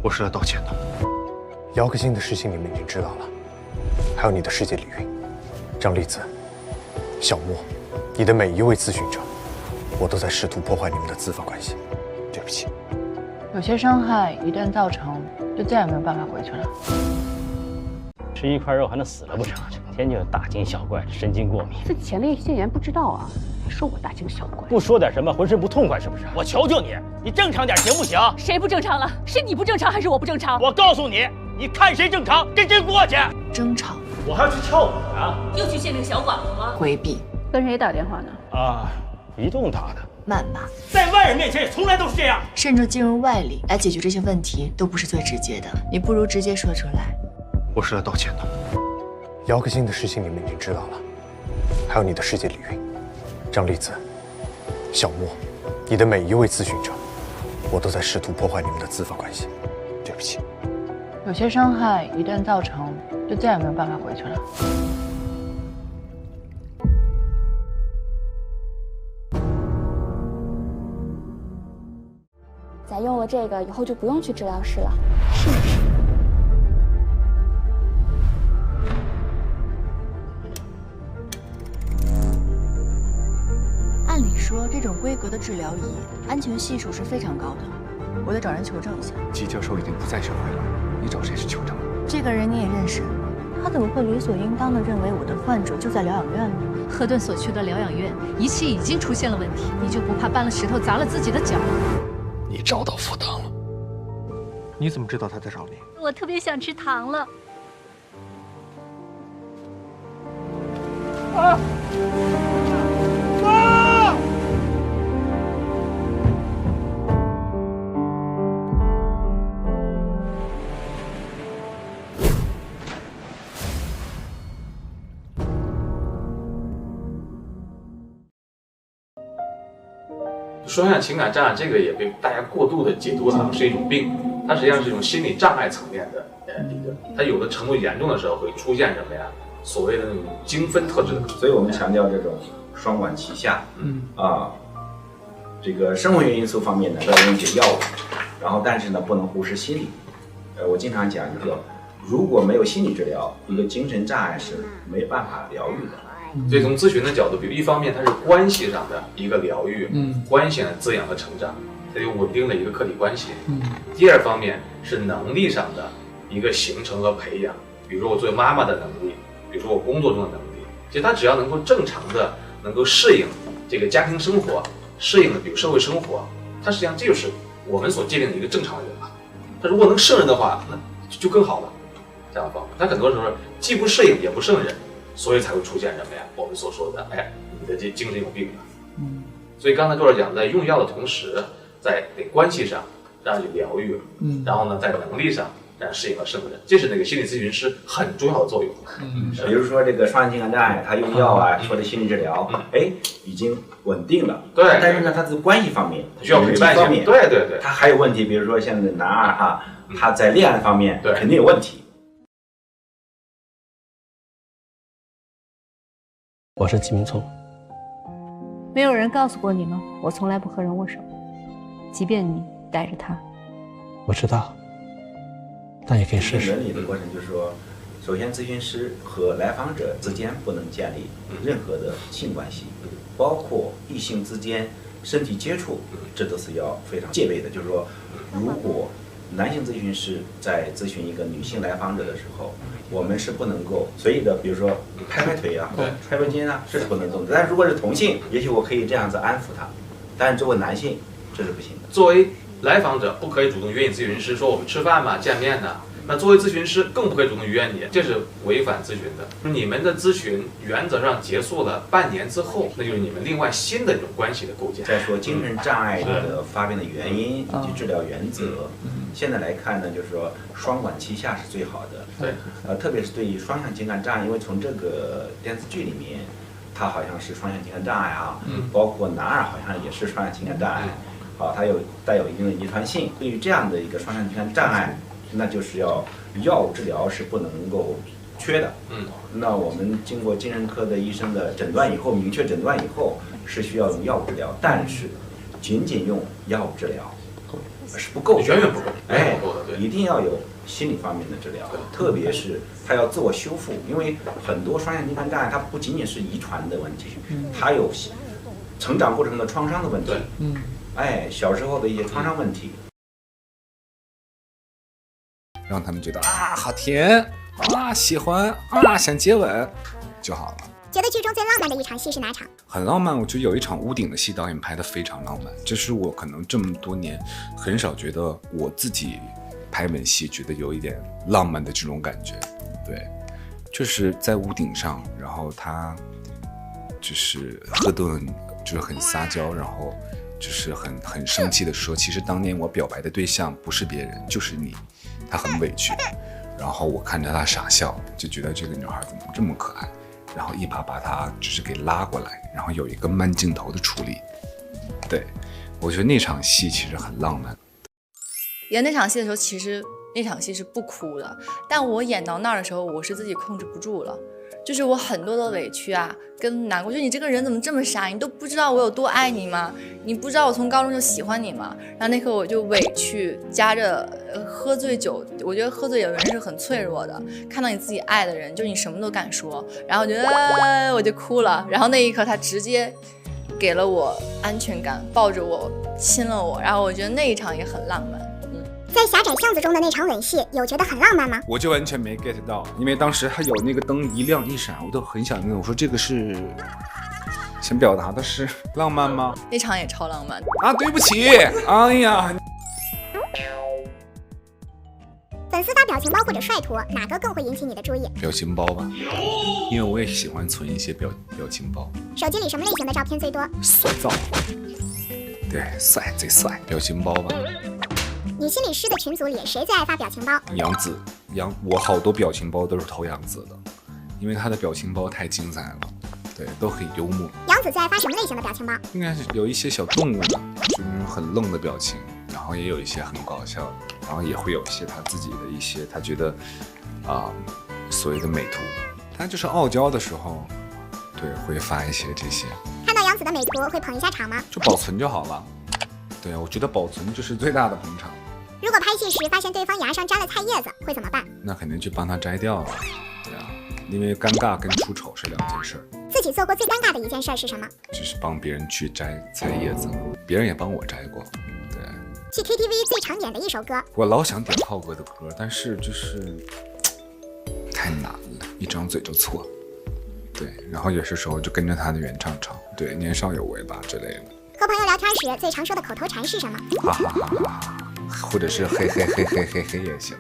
我是来道歉的。姚克星的事情你们已经知道了，还有你的世界李云、张丽子、小莫，你的每一位咨询者，我都在试图破坏你们的资法关系。对不起。有些伤害一旦造成，就再也没有办法回去了。吃一块肉还能死了不成？整天就大惊小怪，神经过敏。自己前列腺炎不知道啊，还说我大惊小怪。不说点什么，浑身不痛快是不是？我求求你，你正常点行不行？谁不正常了？是你不正常还是我不正常？我告诉你，你看谁正常，跟谁过去。争吵，我还要去跳舞呢。又去见那个小寡妇吗？回避，跟谁打电话呢？啊，移动打的。谩骂，在外人面前也从来都是这样。甚至进入外力来解决这些问题，都不是最直接的。你不如直接说出来。我是来道歉的。姚克星的事情你们已经知道了，还有你的世界李云、张丽子、小莫，你的每一位咨询者，我都在试图破坏你们的资法关系。对不起。有些伤害一旦造成，就再也没有办法回去了。咱用了这个以后就不用去治疗室了，是不是？按理说，这种规格的治疗仪安全系数是非常高的，我得找人求证一下。季教授已经不在社会了，你找谁去求证？这个人你也认识，他怎么会理所应当的认为我的患者就在疗养院呢？赫顿所去的疗养院仪器已经出现了问题，你就不怕搬了石头砸了自己的脚？你找到福堂了？你怎么知道他在找你？我特别想吃糖了。双向情感障碍这个也被大家过度的解读成是一种病，它实际上是一种心理障碍层面的理论。它有的程度严重的时候会出现什么呀？所谓的那种精分特质的。所以我们强调这种双管齐下。这个生活因素方面呢要用解药物，然后但是呢不能忽视心理。我经常讲就是说，如果没有心理治疗，一个精神障碍是没办法疗愈的。所以从咨询的角度，比如一方面它是关系上的一个疗愈，关系上的滋养和成长，它有稳定的一个客体关系。第二方面是能力上的一个形成和培养，比如说我作为妈妈的能力，比如说我工作中的能力，其实他只要能够正常的能够适应这个家庭生活，适应的比如社会生活，他实际上这就是我们所界定的一个正常人吧。他如果能胜任的话，那就更好了。这样的方法，他很多时候既不适应也不胜任。所以才会出现什么呀？我们所说的，你的这精神有病了。所以刚才周老师讲，在用药的同时，在关系上让你疗愈，然后呢，在能力上让适应和胜任，这是那个心理咨询师很重要的作用。比如说这个双向情感障碍，他用药啊，说的心理治疗，已经稳定了。对。但是呢，他在关系方面，需要陪伴性。对。他还有问题，比如说像男二哈，他在恋爱方面肯定有问题。我是季明聪。没有人告诉过你吗？我从来不和人握手，即便你带着他。我知道，但也可以试试。伦理的过程就是说，首先咨询师和来访者之间不能建立任何的性关系，包括异性之间身体接触，这都是要非常戒备的。就是说，如果男性咨询师在咨询一个女性来访者的时候，我们是不能够随意的，比如说拍拍腿啊、拍拍肩啊，这是不能动的。但如果是同性，也许我可以这样子安抚他，但是作为男性，这是不行的。作为来访者，不可以主动约你咨询师说我们吃饭嘛、见面的。那作为咨询师，更不可以主动约你，这是违反咨询的。你们的咨询原则上结束了半年之后，那就是你们另外新的一种关系的构建。再说精神障碍的发病的原因以及治疗原则，现在来看呢，就是说双管齐下是最好的。对，特别是对于双向情感障碍，因为从这个电视剧里面，它好像是双向情感障碍啊，包括男二好像也是双向情感障碍，它带有一定的遗传性。对于这样的一个双向情感障碍，那就是要药物治疗是不能够缺的。那我们经过精神科的医生的诊断以后，明确诊断以后是需要用药物治疗，但是仅仅用药物治疗是不够，远远不够，哎，不够的，对，一定要有心理方面的治疗，特别是他要自我修复，因为很多双向情感障碍它不仅仅是遗传的问题，它有成长过程的创伤的问题，哎，小时候的一些创伤问题，让他们觉得啊好甜啊喜欢啊想接吻就好了。觉得剧中最浪漫的一场戏是哪场？很浪漫，我觉得有一场屋顶的戏，导演拍得非常浪漫，这是我可能这么多年很少觉得我自己拍吻戏觉得有一点浪漫的这种感觉。对，就是在屋顶上，然后他就是赫顿就是很撒娇，然后就是很生气的说，其实当年我表白的对象不是别人，就是你。他很委屈，然后我看着他傻笑，就觉得这个女孩怎么这么可爱，然后一把把她就是给拉过来，然后有一个慢镜头的处理。对，我觉得那场戏其实很浪漫。演那场戏的时候，其实那场戏是不哭的，但我演到那儿的时候，我是自己控制不住了。就是我很多的委屈啊，跟难过，就你这个人怎么这么傻？你都不知道我有多爱你吗？你不知道我从高中就喜欢你吗？然后那刻我就委屈夹着喝醉酒，我觉得喝醉酒的人是很脆弱的，看到你自己爱的人，就你什么都敢说，然后我觉得我就哭了。然后那一刻他直接给了我安全感，抱着我亲了我，然后我觉得那一场也很浪漫。在狭窄巷子中的那场吻戏，有觉得很浪漫吗？我就完全没 get 到，因为当时他有那个灯一亮一闪，我都很想问，我说这个是想表达的是浪漫吗？那场也超浪漫啊！对不起，哎呀。粉丝发表情包或者帅图，哪个更会引起你的注意？表情包吧，因为我也喜欢存一些表情包。手机里什么类型的照片最多？帅照。对，帅最帅，表情包吧。你心理师的群组里谁最爱发表情包？杨紫，我好多表情包都是投杨紫的，因为她的表情包太精彩了，对，都很幽默。杨紫最爱发什么类型的表情包？应该是有一些小动物的，就那种很愣的表情，然后也有一些很搞笑的，然后也会有一些她自己的一些她觉得所谓的美图，她就是傲娇的时候，对，会发一些这些。看到杨紫的美图会捧一下场吗？就保存就好了。对，我觉得保存就是最大的捧场。如果拍戏时发现对方牙上沾了菜叶子，会怎么办？那肯定去帮他摘掉了。对啊，因为尴尬跟出丑是两件事。自己做过最尴尬的一件事是什么？就是帮别人去摘菜叶子，别人也帮我摘过。对。去 KTV 最常点的一首歌？我老想点浩哥的歌，但是就是太难了，一张嘴就错。对，然后有些时候就跟着他的原唱唱，对，年少有为吧之类的。和朋友聊天时最常说的口头禅是什么？哈哈哈哈哈，或者是嘿嘿嘿嘿嘿嘿也行。